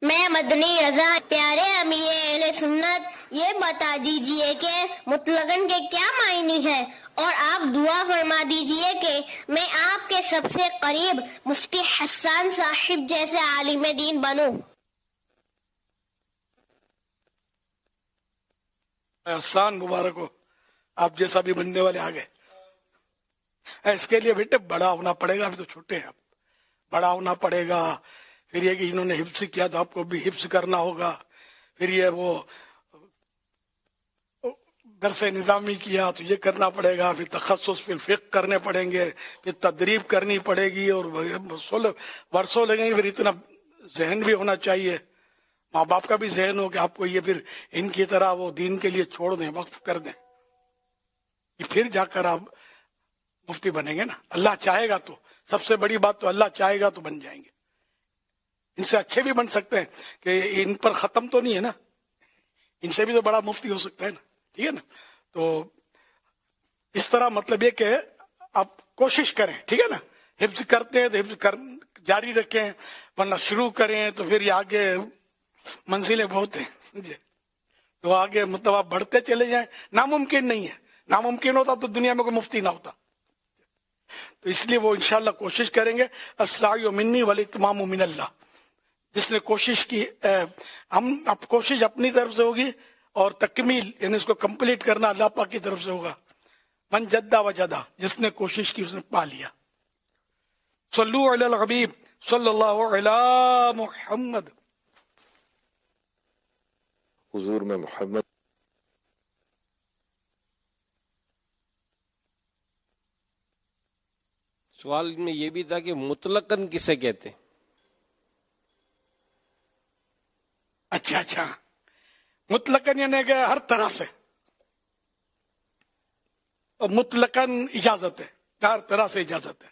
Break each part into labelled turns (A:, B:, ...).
A: میں مدنی رضا پیارے امیر اہل سنت یہ بتا دیجئے کہ مطلقاً کے کیا معنی ہے، اور آپ دعا فرما دیجئے کہ میں آپ کے سب سے قریب مفتی حسان صاحب جیسے عالم دین بنوں۔
B: حسان مبارک ہو، آپ جیسا بھی بننے والے آ گئے۔ اس کے لیے بیٹے بڑا ہونا پڑے گا، ابھی تو چھوٹے ہیں، آپ بڑا ہونا پڑے گا۔ پھر یہ کہ انہوں نے حفظ کیا تو آپ کو بھی حفظ کرنا ہوگا، پھر یہ وہ درس نظامی کیا تو یہ کرنا پڑے گا، پھر تخصص پھر فقہ کرنے پڑیں گے، پھر تدریب کرنی پڑے گی، اور برسوں لگیں گے۔ پھر اتنا ذہن بھی ہونا چاہیے، ماں باپ کا بھی ذہن ہو کہ آپ کو یہ پھر ان کی طرح وہ دین کے لیے چھوڑ دیں، وقف کر دیں، پھر جا کر آپ مفتی بنیں گے نا۔ اللہ چاہے گا تو، سب سے بڑی بات تو اللہ چاہے گا تو بن جائیں گے۔ ان سے اچھے بھی بن سکتے ہیں کہ ان پر ختم تو نہیں ہے نا، ان سے بھی تو بڑا مفتی ہو سکتا ہے نا، ٹھیک ہے نا۔ تو اس طرح مطلب یہ کہ آپ کوشش کریں، ٹھیک ہے نا۔ حفظ کرتے ہیں تو حفظ جاری رکھیں، ورنہ شروع کریں تو پھر یہ آگے منزلیں بہت ہیں، سمجھے، تو آگے مطلب آپ بڑھتے چلے جائیں۔ ناممکن نہیں ہے، ناممکن ہوتا تو دنیا میں کوئی مفتی نہ ہوتا۔ تو اس لیے وہ انشاءاللہ کوشش کریں گے۔ السعی منی والاتمام من اللہ، جس نے کوشش کی، ہم اب کوشش اپنی طرف سے ہوگی، اور تکمیل یعنی اس کو کمپلیٹ کرنا اللہ پاک کی طرف سے ہوگا۔ من جدہ وجدہ، جس نے کوشش کی اس نے پا لیا۔ صلو علی الحبیب صلی اللہ علی محمد۔
C: حضور میں محمد۔
D: سوال میں یہ بھی تھا کہ مطلقاً کسے کہتے ہیں؟
B: اچھا، مطلقاً یعنی کہ ہر طرح سے، اور مطلقاً اجازت ہے، ہر طرح سے اجازت ہے۔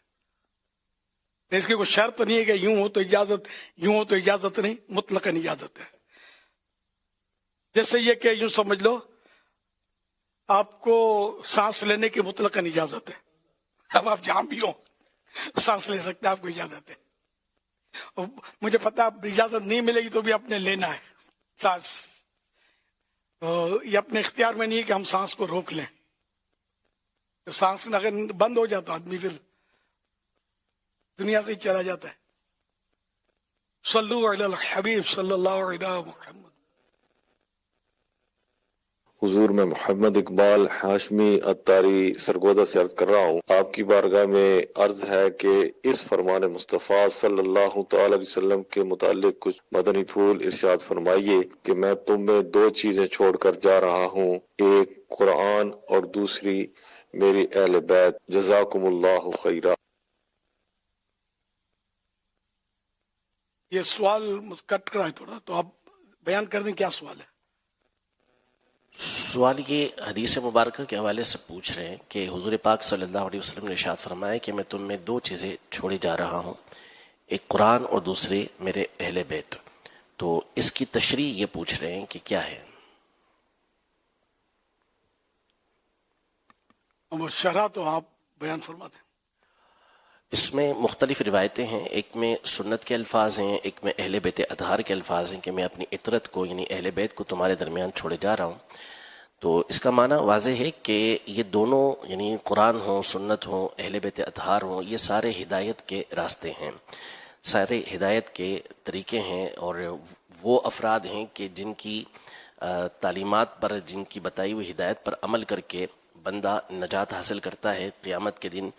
B: اس کی کوئی شرط نہیں ہے کہ یوں ہو تو اجازت، یوں ہو تو اجازت نہیں، مطلقاً اجازت ہے۔ جیسے یہ کہ یوں سمجھ لو آپ کو سانس لینے کی مطلقاً اجازت ہے، اب آپ جہاں بھی ہو سانس لے سکتے ہیں، آپ کو اجازت ہے۔ مجھے پتا اجازت نہیں ملے گی تو بھی آپ نے لینا ہے سانس، یہ اپنے اختیار میں نہیں ہے کہ ہم سانس کو روک لیں۔ تو سانس اگر بند ہو جائے تو آدمی پھر دنیا سے ہی چلا جاتا ہے۔ صلو علی الحبیب صلی اللہ علیہ محمد۔
C: حضور میں محمد اقبال ہاشمی اتاری سرگودا سے عرض کر رہا ہوں، آپ کی بارگاہ میں عرض ہے کہ اس فرمان مصطفیٰ صلی اللہ تعالی علیہ وسلم کے متعلق کچھ مدنی پھول ارشاد فرمائیے کہ میں تم میں دو چیزیں چھوڑ کر جا رہا ہوں، ایک قرآن اور دوسری میری اہل بیت، جزاکم اللہ خیرہ۔
B: یہ سوال کٹ کرا ہے تھوڑا، تو آپ بیان کر دیں کیا سوال ہے۔
E: سوال یہ حدیث مبارکہ کے حوالے سے پوچھ رہے ہیں کہ حضور پاک صلی اللہ علیہ وسلم نے ارشاد فرمایا کہ میں تم میں دو چیزیں چھوڑے جا رہا ہوں، ایک قرآن اور دوسری میرے اہل بیت، تو اس کی تشریح یہ پوچھ رہے ہیں کہ کیا ہے۔
B: وہ شرح تو آپ بیان فرما دیں۔
E: اس میں مختلف روایتیں ہیں، ایک میں سنت کے الفاظ ہیں، ایک میں اہل بیت اطہار کے الفاظ ہیں کہ میں اپنی عطرت کو یعنی اہل بیت کو تمہارے درمیان چھوڑے جا رہا ہوں۔ تو اس کا معنی واضح ہے کہ یہ دونوں یعنی قرآن ہوں، سنت ہوں، اہل بیت اطہار ہوں، یہ سارے ہدایت کے راستے ہیں، سارے ہدایت کے طریقے ہیں، اور وہ افراد ہیں کہ جن کی تعلیمات پر، جن کی بتائی ہوئی ہدایت پر عمل کر کے بندہ نجات حاصل کرتا ہے، قیامت کے دن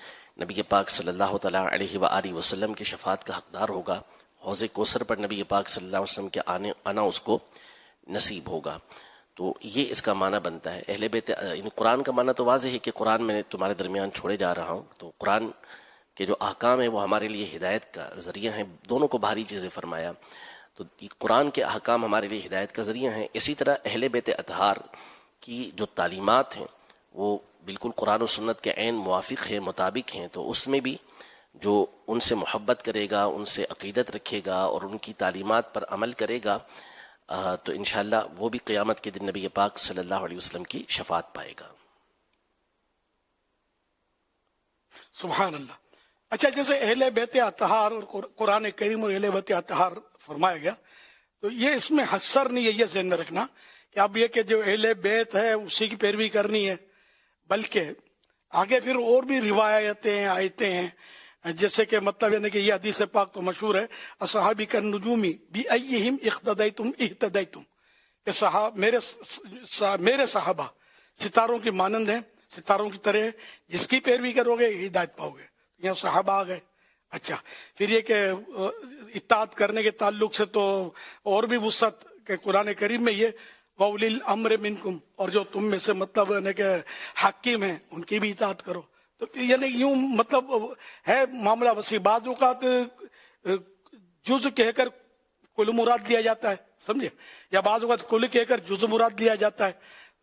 E: نبی پاک صلی اللہ تعالیٰ علیہ وآلہ وسلم کی شفاعت کا حقدار ہوگا، حوض کوثر پر نبی پاک صلی اللہ علیہ وسلم کے آنا اس کو نصیب ہوگا۔ تو یہ اس کا معنی بنتا ہے۔ اہل بیت یعنی قرآن کا معنی تو واضح ہے کہ قرآن میں تمہارے درمیان چھوڑے جا رہا ہوں، تو قرآن کے جو احکام ہیں وہ ہمارے لیے ہدایت کا ذریعہ ہیں، دونوں کو بھاری چیزیں فرمایا، تو قرآن کے احکام ہمارے لیے ہدایت کا ذریعہ ہیں۔ اسی طرح اہل بیت اطہار کی جو تعلیمات ہیں وہ بالکل قرآن و سنت کے عین موافق ہیں، مطابق ہیں، تو اس میں بھی جو ان سے محبت کرے گا، ان سے عقیدت رکھے گا اور ان کی تعلیمات پر عمل کرے گا، تو انشاءاللہ وہ بھی قیامت کے دن نبی پاک صلی اللہ علیہ وسلم کی شفاعت پائے گا۔
B: سبحان اللہ۔ اچھا، جیسے اہل بیت اطہار اور قرآن کریم اور اہل بیت اطہار فرمایا گیا، تو یہ اس میں حسر نہیں ہے، یہ ذہن میں رکھنا کہ اب یہ کہ جو اہل بیت ہے اسی کی پیروی کرنی ہے، بلکہ آگے پھر اور بھی روایتیں آیتیں ہیں، جیسے کہ مطلب یعنی کہ یہ حدیث پاک تو مشہور ہے، اصحابی کا نجومی بِأَيِّهِمْ اِقْتَدَيْتُمْ اِهْتَدَيْتُمْ، کہ میرے صحابہ ستاروں کی مانند ہیں، ستاروں کی طرح، جس کی پیروی کرو گے ہدایت پاؤ گے۔ یہاں صحابہ آ گئے۔ اچھا، پھر یہ کہ اطاعت کرنے کے تعلق سے تو اور بھی وسعت کہ قرآن کریم میں یہ وَأُولِي الْأَمْرِ مِنْكُمْ، اور جو تم میں سے مطلب یعنی کہ حاکم ہیں ان کی بھی اطاعت کرو۔ تو یعنی یوں مطلب ہے معاملہ وسیع، بعض اوقات جز کہہ کر کل مراد لیا جاتا ہے، سمجھے، یا بعض اوقات کل کہہ کر جز مراد لیا جاتا ہے۔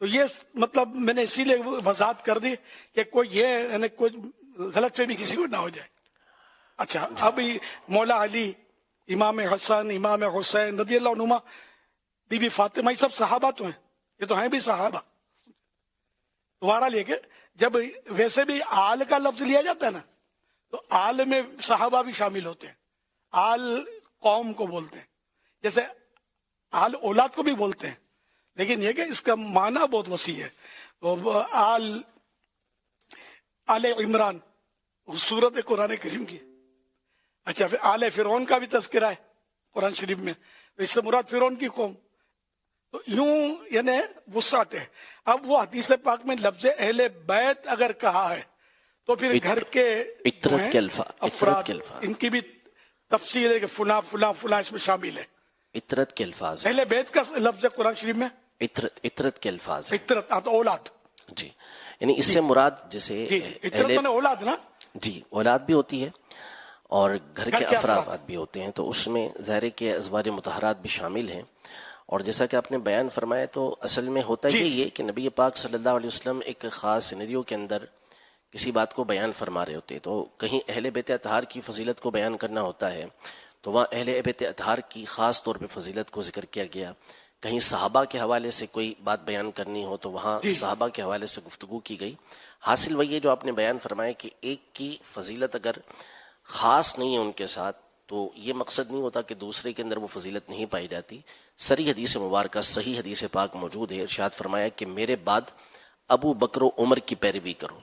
B: تو یہ مطلب میں نے اسی لیے وضاحت کر دی کہ کوئی یہ یعنی کوئی غلط فہمی کسی کو نہ ہو جائے۔ اچھا، اب مولا علی، امام حسن، امام حسین رضی اللہ عنہما، بی بی فاطمہ، یہ سب صحابہ تو ہیں، یہ تو ہیں بھی صحابہ۔ دوبارہ لے کے جب ویسے بھی آل کا لفظ لیا جاتا ہے نا، تو آل میں صحابہ بھی شامل ہوتے ہیں، آل قوم کو بولتے ہیں، جیسے آل اولاد کو بھی بولتے ہیں، لیکن یہ کہ اس کا معنی بہت وسیع ہے۔ آل عمران سورت قرآن کریم کی۔ اچھا، پھر آل فرعون کا بھی تذکرہ ہے قرآن شریف میں، اس سے مراد فرعون کی قوم۔ تو یوں یعنی وسعت ہے۔ اب وہ حدیث پاک میں لفظ اہل بیت اگر کہا ہے تو پھر گھر کے
E: عطرت کے
B: افراد ان کی بھی تفصیل ہے کہ فلاں فلاں فلاں اس میں شامل ہے۔
E: عطرت کے الفاظ،
B: اہل بیت کا لفظ ہے قرآن شریف میں
E: عطرت کے الفاظ،
B: عطرت اولاد،
E: جی، یعنی اس سے مراد جیسے
B: عطرت میں اولاد نا،
E: جی، اولاد بھی ہوتی ہے اور گھر کے افراد بھی ہوتے ہیں، تو اس میں ظاہر کے ازواج مطہرات بھی شامل ہیں۔ اور جیسا کہ آپ نے بیان فرمایا تو اصل میں ہوتا یہ کہ نبی پاک صلی اللہ علیہ وسلم ایک خاص سینریو کے اندر کسی بات کو بیان فرما رہے ہوتے، تو کہیں اہل بیت اطہار کی فضیلت کو بیان کرنا ہوتا ہے تو وہاں اہل بیت اطہار کی خاص طور پہ فضیلت کو ذکر کیا گیا، کہیں صحابہ کے حوالے سے کوئی بات بیان کرنی ہو تو وہاں صحابہ کے حوالے سے گفتگو کی گئی۔ حاصل وہی ہے جو آپ نے بیان فرمایا کہ ایک کی فضیلت اگر خاص نہیں ہے ان کے ساتھ تو یہ مقصد نہیں ہوتا کہ دوسرے کے اندر وہ فضیلت نہیں پائی جاتی۔ صریح حدیث مبارکہ، صحیح حدیث پاک موجود ہے، ارشاد فرمایا کہ میرے بعد ابو بکر و عمر کی پیروی کرو،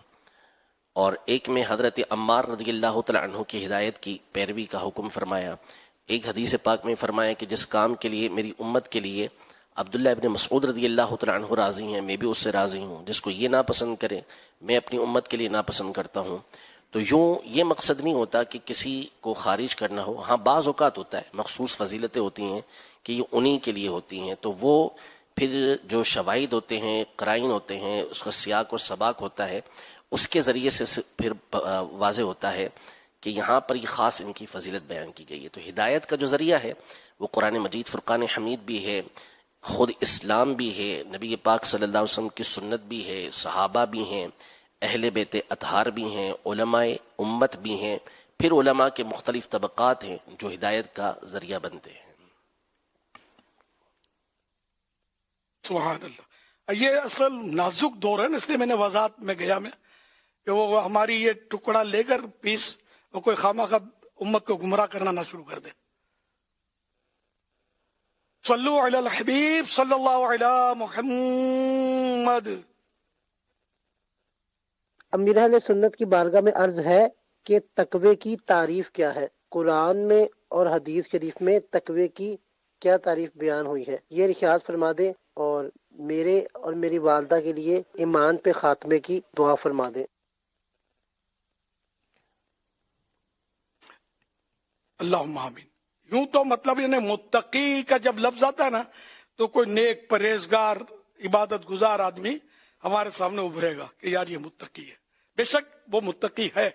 E: اور ایک میں حضرت عمار رضی اللہ تعالی عنہ کی ہدایت کی پیروی کا حکم فرمایا۔ ایک حدیث پاک میں فرمایا کہ جس کام کے لیے میری امت کے لیے عبداللہ ابن مسعود رضی اللہ تعالی عنہ راضی ہیں، میں بھی اس سے راضی ہوں، جس کو یہ ناپسند کرے میں اپنی امت کے لیے ناپسند کرتا ہوں۔ تو یوں یہ مقصد نہیں ہوتا کہ کسی کو خارج کرنا ہو، ہاں بعض اوقات ہوتا ہے، مخصوص فضیلتیں ہوتی ہیں کہ یہ انہی کے لیے ہوتی ہیں، تو وہ پھر جو شواہد ہوتے ہیں، قرائن ہوتے ہیں، اس کا سیاق و سباق ہوتا ہے، اس کے ذریعے سے پھر واضح ہوتا ہے کہ یہاں پر یہ خاص ان کی فضیلت بیان کی گئی ہے۔ تو ہدایت کا جو ذریعہ ہے وہ قرآن مجید فرقان حمید بھی ہے، خود اسلام بھی ہے، نبی پاک صلی اللہ علیہ وسلم کی سنت بھی ہے، صحابہ بھی ہیں، اہل بیت اطہار بھی ہیں، علماء امت بھی ہیں، پھر علماء کے مختلف طبقات ہیں جو ہدایت کا ذریعہ بنتے ہیں۔
B: سبحان اللہ۔ یہ اصل نازک دور ہے نا، اس لیے میں نے وضاحت میں گیا میں کہ وہ ہماری یہ ٹکڑا لے کر پیس اور کوئی خامخواہ امت کو گمراہ کرنا نہ شروع کر دے۔ صلو علی الحبیب صلی اللہ علی محمد۔
F: امیر اہل سنت کی بارگاہ میں عرض ہے کہ تقوی کی تعریف کیا ہے؟ قرآن میں اور حدیث شریف میں تقوی کی کیا تعریف بیان ہوئی ہے؟ یہ ارشاد فرما دیں، اور میرے اور میری والدہ کے لیے ایمان پہ خاتمے کی دعا فرما دیں۔
B: اللہم آمین۔ یوں تو مطلب یعنی متقی کا جب لفظ آتا ہے نا تو کوئی نیک پرہیزگار عبادت گزار آدمی ہمارے سامنے ابھرے گا کہ یار یہ متقی ہے۔ بے شک وہ متقی ہے،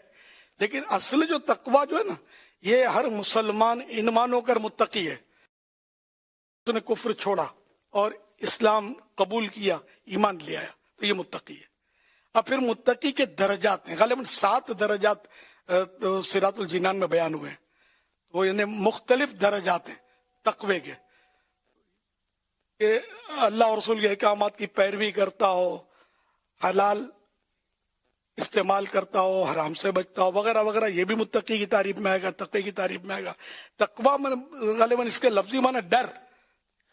B: لیکن اصل جو تقوی جو ہے نا، یہ ہر مسلمان ایمان ہو کر متقی ہے۔ اس نے کفر چھوڑا اور اسلام قبول کیا، ایمان لے آیا تو یہ متقی ہے۔ اب پھر متقی کے درجات ہیں، غالباً 7 درجات صراط الجنان میں بیان ہوئے ہیں، وہ یعنی مختلف درجات ہیں تقوی کے، کہ اللہ اور رسول کے احکامات کی پیروی کرتا ہو، حلال استعمال کرتا ہو، حرام سے بچتا ہو، وغیرہ وغیرہ، یہ بھی متقی کی تعریف میں آئے گا، تقوی کی تعریف میں آئے گا۔ تقوی میں غالباً اس کے لفظی معنی ڈر،